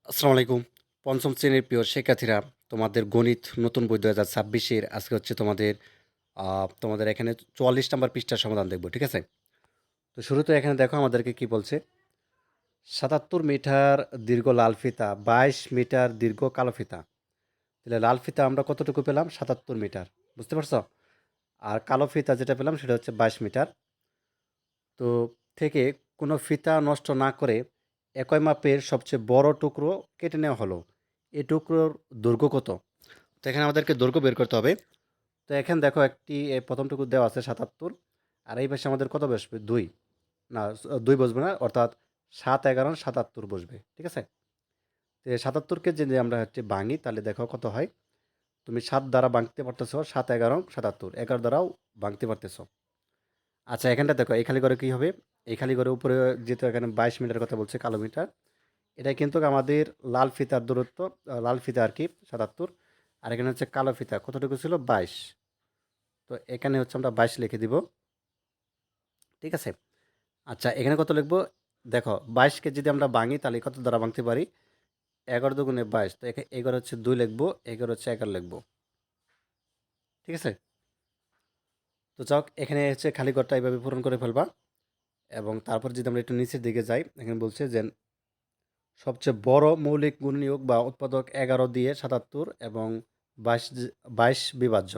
আসসালামু আলাইকুম। পঞ্চম শ্রেণীর প্রিয় শিক্ষার্থীরা, তোমাদের গণিত নতুন বই ২০২৬ এর আজকে হচ্ছে তোমাদের এখানে ৪৪ নাম্বার পৃষ্ঠার সমাধান দেখব। ঠিক আছে? তো শুরুতে এখানে দেখো আমাদেরকে কি বলছে? ৭৭ মিটার দীর্ঘ লাল ফিতা, ২২ মিটার দীর্ঘ কালো ফিতা। তাহলে লাল ফিতা আমরা কতটুকু পেলাম? ৭৭ মিটার। বুঝতে পারছো? আর কালো ফিতা যেটা পেলাম সেটা হচ্ছে ২২ মিটার। তো থেকে কোনো ফিতা নষ্ট না করে একই মাপের সবচেয়ে বড় টুকরো কেটে নেওয়া হলো। এই টুকরোর দৈর্ঘ্য কত? তো এখানে আমাদেরকে দৈর্ঘ্য বের করতে হবে। তো এখানে দেখো প্রথমটুকু দেওয়া আছে ৭৭, আর এই পাশে আমাদের কত বসবে? ২। না, ২ বসবে না, অর্থাৎ ৭, ১১, ৭৭ বসবে। ঠিক আছে? তো এই ৭৭কে যদি আমরা হচ্ছে ভাঙি তাহলে দেখো কত হয়। তুমি ৭ দ্বারা ভাঙতে পারতেছো, ৭, ১১, ৭৭, ১১ দ্বারাও ভাঙতে পারতেছো। আচ্ছা, এখানটা দেখো এই খালি ঘরে কি হবে? এই খালি ঘরের উপরে যেহেতু এখানে ২২ মিটার কথা বলছে, কালো মিটার, এটা কিন্তু আমাদের লাল ফিতার দূরত্ব, লাল ফিতা আর কি ৭৭, আর এখানে হচ্ছে কালো ফিতা কতটুকু ছিল? ২২। তো এখানে হচ্ছে আমরা ২২ লিখে দিব। ঠিক আছে? আচ্ছা, এখানে কত লিখবো? দেখো ২২কে যদি আমরা ভাঙি তাহলে কত দ্বারা ভাঙতে পারি? ১১ দুগুণে ২২। তো এই ঘরে হচ্ছে ২ লিখবো, এই ঘরে হচ্ছে ১১ লিখবো। ঠিক আছে? তো যাক, এখানে হচ্ছে খালি ঘরটা এইভাবে পূরণ করে ফেলবা। এবং তারপর যদি আমরা একটু নিচের দিকে যাই, এখানে বলছে যে সবচেয়ে বড় মৌলিক গুণনীয়ক বা উৎপাদক ১১ দিয়ে ৭৭ এবং ২২ বিভাজ্য।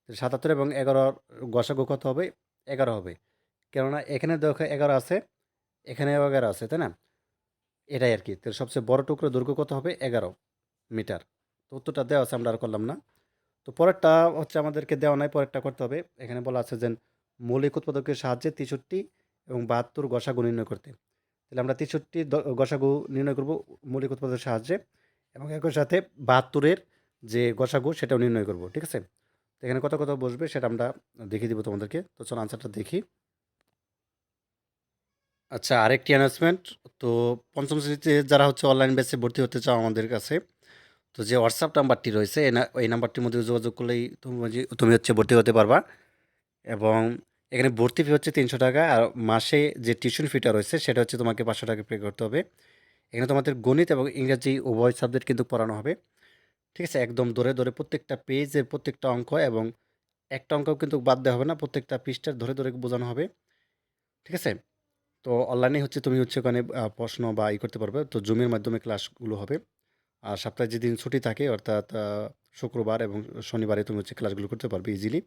৭৭ এবং ১১ গসাগু কত হবে? ১১ হবে। কেননা এখানে দেখো ১১ আছে, এখানেও ১১ আছে, তাই না? এটাই আর কি। তো সবচেয়ে বড় টুকরো দৈর্ঘ্য কত হবে? ১১ মিটার। তো উত্তরটা দেওয়া আছে, আমরা আর করলাম না। তো পরেরটা হচ্ছে আমাদেরকে দেওয়া নাই, পরেরটা করতে হবে। এখানে বলা আছে যে মৌলিক উৎপাদকের সাহায্যে ৬৩ এবং ৭২ গসাগু নির্ণয় করতে। তাহলে আমরা ৬৩ গসাগু নির্ণয় করব মৌলিক উৎপাদকের সাহায্যে, এবং একই সাথে ৭২-এর যে গসাগু সেটাও নির্ণয় করব। ঠিক আছে? তো এখানে কত কত বসবে সেটা আমরা দেখিয়ে দিব তোমাদেরকে। তো চলো আনসারটা দেখি। আচ্ছা, আরেকটি অ্যানাউন্সমেন্ট। তো পঞ্চম শ্রেণীতে যারা হচ্ছে অনলাইন ব্যাচে ভর্তি হতে চাও আমাদের কাছে, তো যে হোয়াটসঅ্যাপ নাম্বারটি রয়েছে এই নাম্বারটির মধ্যে যোগাযোগ করলেই তুমি হচ্ছে ভর্তি হতে পারবা। এবং এখানে ভর্তি ফি হচ্ছে ৩০০ টাকা, আর মাসে যে টিউশন ফিটা রয়েছে সেটা হচ্ছে তোমাকে ৫০০ টাকা পে করতে হবে। এখানে তোমাদের গণিত এবং ইংরাজি উভয় সাবজেক্ট কিন্তু পড়ানো হবে। ঠিক আছে? একদম ধরে ধরে প্রত্যেকটা পেজের প্রত্যেকটা অঙ্ক, এবং একটা অঙ্কও কিন্তু বাদ দেওয়া হবে না, প্রত্যেকটা পৃষ্ঠার ধরে ধরে বোঝানো হবে। ঠিক আছে? তো অনলাইনে হচ্ছে তুমি হচ্ছে ওখানে প্রশ্ন বা করতে পারবে। তো জুমের মাধ্যমে ক্লাসগুলো হবে। আর সপ্তাহে যেদিন ছুটি থাকে, অর্থাৎ শুক্রবার এবং শনিবারে তুমি হচ্ছে ক্লাসগুলো করতে পারবে ইজিলি।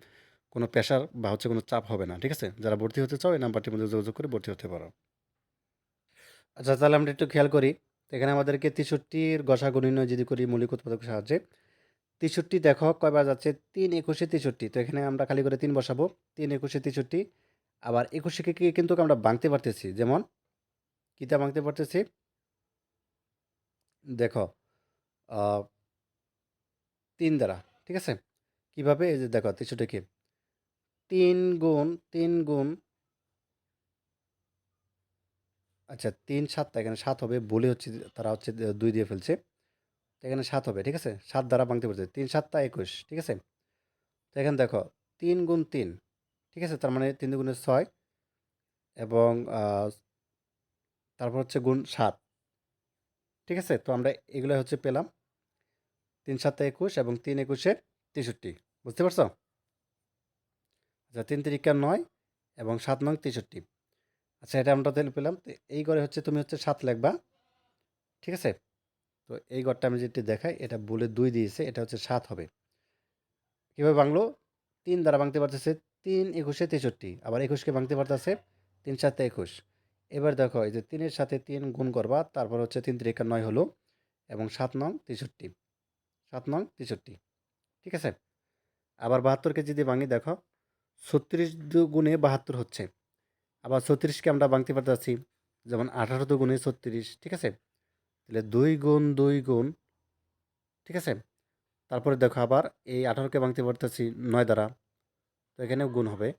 কোনো প্রেশার বা হচ্ছে কোনো চাপ হবে না। ঠিক আছে? যারা ভর্তি হতে চাও এই নাম্বারটির মধ্যে যোগাযোগ করে ভর্তি হতে পারো। আচ্ছা, তাহলে আমরা একটু খেয়াল করি। তো এখানে আমাদেরকে ৬৩-র গসাগু নির্ণয় যদি করি মৌলিক উৎপাদকের সাহায্যে, ৬৩ দেখো কয়বার যাচ্ছে? ৩ একুশে ৬৩। তো এখানে আমরা খালি করে ৩ বসাবো। ৩ একুশে ৬৩। আবার ২১কে কিন্তু আমরা ভাঙতে পারতেছি। যেমন কিতা ভাঙতে পারতেছি? দেখো, আ ৩ দ্বারা। ঠিক আছে? কিভাবে? এই যে দেখো ৬৩কে ৩ গুণ ৩ গুণ, আচ্ছা ৩ ৭ টা, এখানে ৭ হবে। ভুলে হচ্ছে তারা হচ্ছে ২ দিয়ে ফেলছে। তো এখানে ৭ হবে। ঠিক আছে? ৭ দ্বারা ভাঙতে পারছে। ৩ ৭ টা ২১। ঠিক আছে? তো এখানে দেখো ৩ গুণ ৩। ঠিক আছে? তার মানে ৩ দুগুণে ৬, এবং তারপর হচ্ছে গুণ ৭। ঠিক আছে? তো আমরা এগুলো হচ্ছে পেলাম। ৩ ৭ টা ২১ এবং ৩ ২১ এ ৬৩। বুঝতে পারছো? আচ্ছা, ৩ ৩ ৯ এবং ৭ নং ৬৩। আচ্ছা, এটা আমরা তাহলে পেলাম। তো এই ঘরে হচ্ছে তুমি হচ্ছে ৭ লিখবা। ঠিক আছে? তো এই ঘরটা আমি যেটি দেখাই, এটা ভুলে ২ দিয়েছে, এটা হচ্ছে ৭ হবে। কীভাবে ভাঙলো? ৩ দ্বারা ভাঙতে পারতেছে, ৩ ২১-এ ৬৩। আবার ২১কে ভাঙতে পারতেছে ৩ ৭ ২১। এবার দেখো এই যে ৩-এর সাথে ৩ গুণ করবা, তারপর হচ্ছে ৩ ৩ ৯ হলো, এবং ৭ নং ৬৩। ৭ নং ৬৩। ঠিক আছে? আবার ৭২কে যদি ভাঙি দেখো, ৩৬ গুণে ৭২ হচ্ছে। আবার ৩৬কে আমরা ভাঙতে পারতেছি, যেমন ১৮ গুণে ৩৬। ঠিক আছে? তাহলে ২ গুণ ২ গুণ। ঠিক আছে? তারপরে দেখো আবার এই ১৮কে ভাঙতে পারতেছি ৯ দ্বারা। তো এখানেও গুণ হবে।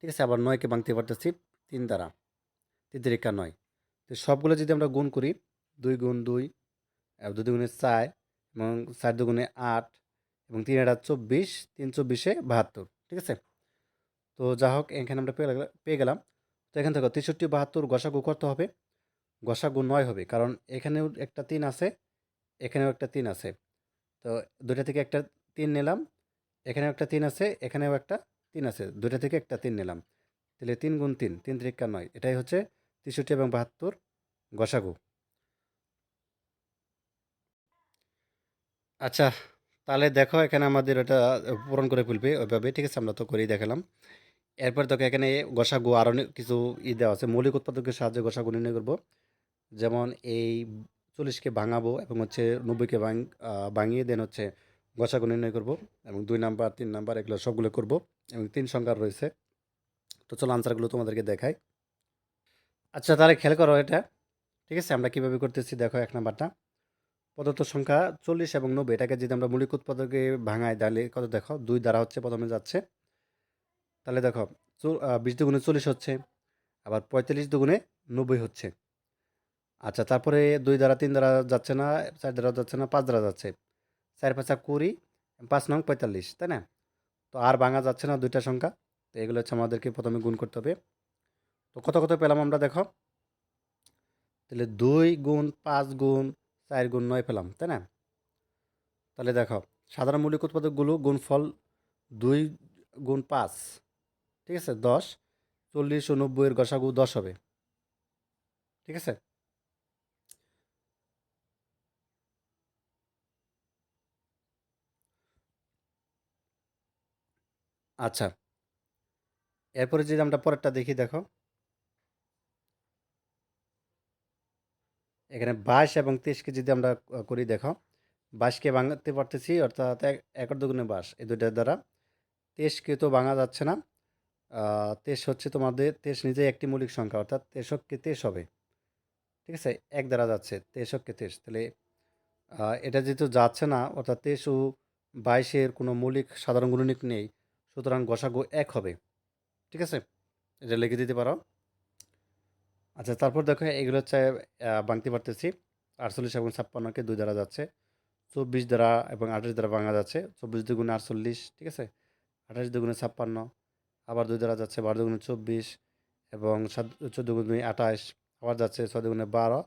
ঠিক আছে? আবার ৯কে ভাঙতে পারতেছি ৩ দ্বারা। ৩ তিরিকা ৯। তো সবগুলো যদি আমরা গুণ করি, ২ গুণ ২, ২ দুগুণে ৪, এবং ৪ দুগুণে ৮, এবং ৩ এটা ২৪, ৩ ২৪-এ ৭২। ঠিক আছে? তো যা হোক, এখানে আমরা পেয়ে গেলাম। তো এখান থেকে ৬৩ ৭২ গসাগু করতে হবে। গসাগু ৯ হবে। কারণ এখানেও একটা ৩ আছে, এখানেও একটা ৩ আছে। তো ২ টা থেকে একটা ৩ নিলাম, এখানেও একটা ৩ আছে, এখানেও একটা ৩ আছে। ২ টা থেকে একটা ৩ নিলাম। তাহলে ৩ গুণ ৩, ৩ তিরিকা ৯। এটাই হচ্ছে ৬৩ এবং ৭২ গসাগু। আচ্ছা, তাহলে দেখো এখানে আমাদের ওটা পূরণ করে ফেলবে ওইভাবে। ঠিক আছে? আমরা তো করেই দেখালাম। এরপর দেখো এখানে গসাগু আরও কিছু দেওয়া আছে। মৌলিক উৎপাদকের সাহায্যে গসাগু নির্ণয় করব। যেমন এই ৪০কে ভাঙাবো এবং হচ্ছে ৯০কে ভাঙিয়ে দেন হচ্ছে গসাগু নির্ণয় করব এবং ২ নাম্বার ৩ নাম্বার এগুলো সবগুলো করব এবং ৩ সংখ্যার রয়েছে। তো চলো আনসারগুলো তোমাদেরকে দেখাই। আচ্ছা, তাহলে খেয়াল করো এটা। ঠিক আছে? আমরা কিভাবে করতেছি দেখো ১ নাম্বারটা। প্রদত্ত সংখ্যা ৪০ এবং ৯০ এটাকে যদি আমরা মৌলিক উৎপাদকে ভাঙাই তাহলে কত দেখো ২ দ্বারা হচ্ছে প্রথমে যাচ্ছে। তাহলে দেখো ২০ দুগুণে ৪০ হচ্ছে, আবার ৪৫ দুগুণে ৯০ হচ্ছে। আচ্ছা, তারপরে ২ দ্বারা ৩ দ্বারা যাচ্ছে না, ৪ দ্বারা যাচ্ছে না, ৫ দ্বারা যাচ্ছে। ৪ ৫ ২০, ৫ নং ৪৫, তাই না? তো আর ভাঙা যাচ্ছে না ২ টা সংখ্যা। তো এগুলো হচ্ছে আমাদেরকে প্রথমে গুণ করতে হবে। তো কত কত পেলাম আমরা দেখো। তাহলে ২ গুণ ৫ গুণ ৪ গুণ ৯ পেলাম, তাই না? তাহলে দেখো সাধারণ মৌলিক উৎপাদকগুলো গুণফল ২ গুণ ৫, ঠিক আছে ১০, ৪০ ও ৯০ এর গসাগু ১০ হবে। ঠিক আছে? আচ্ছা, এরপরে যদি আমরা পরেরটা দেখি দেখো। এখানে ২২ এবং ২৩কে যদি আমরা করি দেখো। ২২কে ভাঙতে পারতেছি অর্থাৎ ১ দুগুণে ২২ এই দুইটার দ্বারা। ২৩কে তো ভাঙা যাচ্ছে না। ২৩ হচ্ছে তোমাদের ২৩ নিজেই একটি মৌলিক সংখ্যা অর্থাৎ ২৩কে ২৩ হবে। ঠিক আছে? ১ দ্বারা যাচ্ছে ২৩কে ২৩। তাহলে এটা যেহেতু যাচ্ছে না অর্থাৎ ২৩ ও ২২ এর কোনো মৌলিক সাধারণ গুণনীয়ক নেই। সুতরাং গসাগু ১ হবে। ঠিক আছে? এটা লিখে দিতে পারো। আচ্ছা, তারপর দেখো এগুলো হচ্ছে ভাঙতে পারতেছি। ৪৮ এবং ৫৬কে ২ দ্বারা যাচ্ছে। ২৪ দ্বারা এবং ২৮ দ্বারা ভাঙা যাচ্ছে। ২৪ দুগুণে ৪৮, ঠিক আছে? ২৮ দুগুণে ৫৬, আবার ২ দ্বারা যাচ্ছে ১২ দুগুণে ২৪ এবং ১৪ দুগুণে ২৮, আবার যাচ্ছে ৬ দুগুণে ১২,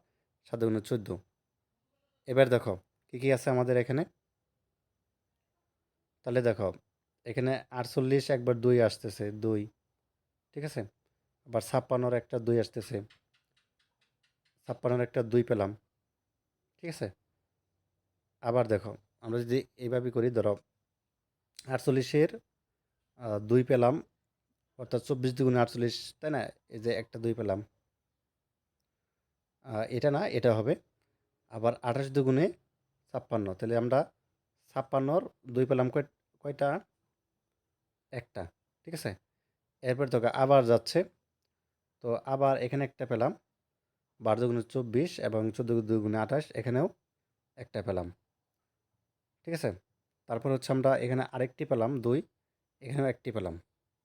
৭ দুগুণে ১৪। এবার দেখো কী কী আছে আমাদের এখানে। তাহলে দেখো এখানে ৪৮ একবার ২ আসতেছে ২, ঠিক আছে? আবার ৫৬-র একটা ২ আসতেছে। ৫৬-র একটা ২ পেলাম। ঠিক আছে? আবার দেখো আমরা যদি এইভাবে করি ধরো ৪৮-এর ২ পেলাম অর্থাৎ ২৪ দুগুণে ৪৮, তাই না? এই যে একটা ২ পেলাম। এটা না, এটা হবে। আবার ২৮ দুগুণে ৫৬, তাহলে আমরা ৫৬-র ২ পেলাম কয়টা? একটা। ঠিক আছে? এরপর দেখো আবার যাচ্ছে। তো আবার এখানে একটা পেলাম। ১২ দুগুণে ২৪ এবং ১৪ দুগুণে ২৮, এখানেও একটা পেলাম। ঠিক আছে? তারপর হচ্ছে আমরা এখানে আরেকটি পেলাম ২, এখানেও একটি পেলাম।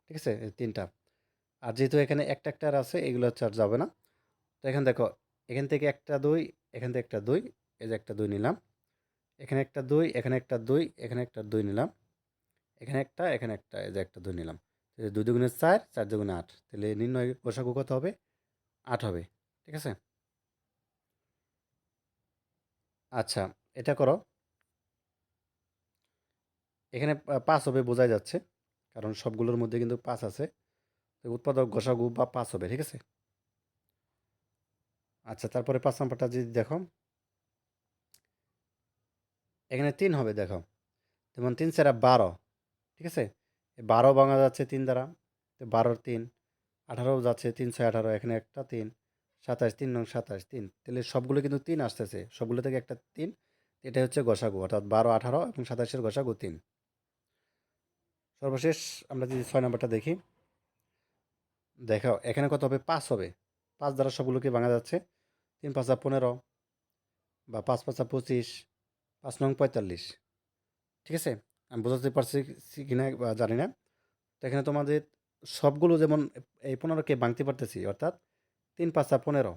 ঠিক আছে? এই ৩ টা। আর যেহেতু এখানে একটা একটা আর আছে এগুলো হচ্ছে আর যাবে না। তো এখানে দেখো এখান থেকে একটা ২, এখান থেকে একটা ২, এই যে একটা ২ নিলাম। এখানে একটা ২, এখানে একটা ২, এখানে একটা ২ নিলাম। এখানে একটা, এই যে একটা ২ নিলাম। ২ দুগুণে ৪, ৪ দুগুণে ৮। তাহলে নির্ণয় গোসাগু কত হবে? ৮ হবে। ঠিক আছে? আচ্ছা, এটা করো। এখানে ৫ হবে বোঝাই যাচ্ছে। কারণ সবগুলোর মধ্যে কিন্তু ৫ আছে। তো উৎপাদক গোসাগু বা ৫ হবে। ঠিক আছে? আচ্ছা, তারপরে ৫ নাম্বারটা যদি দেখো, এখানে ৩ হবে দেখো। যেমন ৩ ৪ ১২। ঠিক আছে? ১২ ভাঙা যাচ্ছে ৩ দ্বারা। তো ১২-র ৩, ১৮ যাচ্ছে ৩ ৬ ১৮, এখানে একটা ৩, ২৭ ৩ নং ২৭ ৩। তাহলে সবগুলো কিন্তু ৩ আসতেছে। সবগুলো থেকে একটা ৩। এটাই হচ্ছে গসাগু অর্থাৎ ১২ ১৮ এবং ২৭-এর গসাগু ৩। সর্বশেষ আমরা যদি ৬ নাম্বারটা দেখি, দেখো এখানে কত হবে? ৫ হবে। ৫ দ্বারা সবগুলোকে ভাঙা যাচ্ছে। ৩ ৫ ১৫ বা ৫ ৫ ২৫, ৫ নং ৪৫। ঠিক আছে? আমি বোঝাতে পারছি কিনা জানি না। তো এখানে তোমাদের সবগুলো যেমন এই ১৫কে ভাঙতে পারতেছি অর্থাৎ ৩ ৫ ১৫,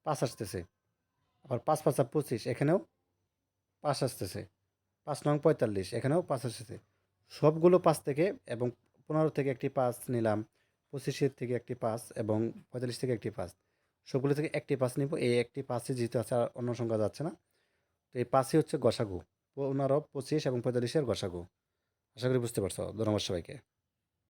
৫ আসতেছে। আবার ৫ ৫ ২৫, এখানেও ৫ আসতেছে। ৫ নং ৪৫, এখানেও ৫ আসতেছে। সবগুলো ৫ থেকে এবং ১৫ থেকে একটি ৫ নিলাম, ২৫-এর থেকে একটি ৫ এবং ৪৫ থেকে একটি ৫। সবগুলো থেকে একটি 5 নিব। এই একটি 5ই যেহেতু আছে আর অন্য সংখ্যা যাচ্ছে না। তো এই 5ই হচ্ছে গসাগু। 15, 25 এবং 45 এর গসাগু। আশা করি বুঝতে পারছো। ধন্যবাদ সবাইকে।